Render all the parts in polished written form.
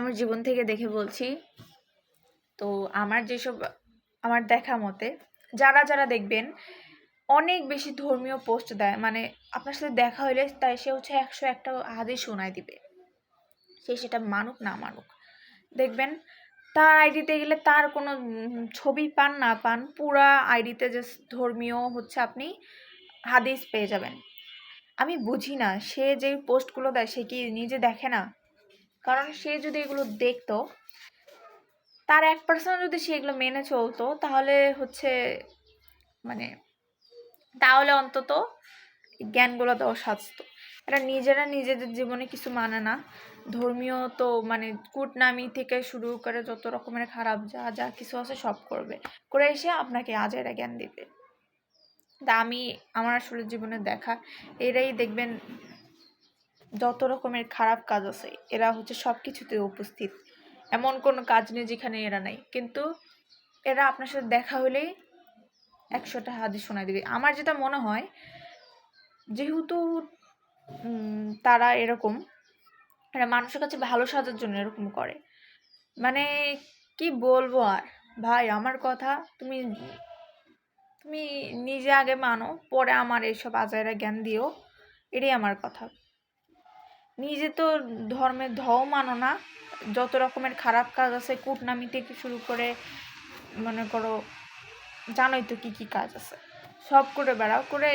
আমার জীবন থেকে দেখে বলছি। তো আমার যেসব আমার দেখা মতে যারা যারা দেখবেন অনেক বেশি ধর্মীয় পোস্ট দেয়, মানে আপনার সাথে দেখা হইলে তাই সে হচ্ছে 101টা হাদিস শোনায় দিবে, সে সেটা মানুক না মানুক। দেখবেন তার আইডিতে গেলে তার কোনো ছবি পান না পান, পুরা আইডিতে যে ধর্মীয় হচ্ছে আপনি হাদিস পেয়ে যাবেন। আমি বুঝি না সে যে পোস্টগুলো দেয় সে কি নিজে দেখে না? কারণ সে যদি এগুলো দেখতো, তার 1% যদি সে এগুলো মেনে চলতো তাহলে হচ্ছে মানে তাহলে অন্তত জ্ঞানগুলো দেওয়া সাজতো। এরা নিজেরা নিজেদের জীবনে কিছু মানে না। ধর্মীয় তো মানে কুটনামি থেকে শুরু করে যত রকমের খারাপ যা যা কিছু আছে সব করবে, করে এসে আপনাকে আজেরা জ্ঞান দিবে। তা আমি আমার আসলে জীবনে দেখা এরাই দেখবেন যত রকমের খারাপ কাজ আছে এরা হচ্ছে সব কিছুতে উপস্থিত। এমন কোনো কাজ নেই যেখানে এরা নাই, কিন্তু এরা আপনার সাথে দেখা হলেই 100টা হাদিস শোনায় দিবে। আমার যেটা মনে হয়, যেহেতু তারা এরকম, এরা মানুষের কাছে ভালো সাজার জন্য এরকম করে। মানে কি বলবো আর ভাই, আমার কথা তুমি তুমি নিজে আগে মানো, পরে আমার এইসব আজাইরা জ্ঞান দিও, এটাই আমার কথা। নিজে তো ধর্মের ধও মানো না, যত রকমের খারাপ কাজ আছে কূটনামি থেকে শুরু করে মনে করো জানোই তো কি কি কাজ আছে, সব করে বেড়াও, করে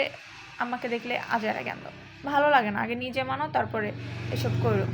আমাকে দেখলে আজাইরা জ্ঞান দাও। ভালো লাগে না, আগে নিজে মানো তারপরে এসব করো।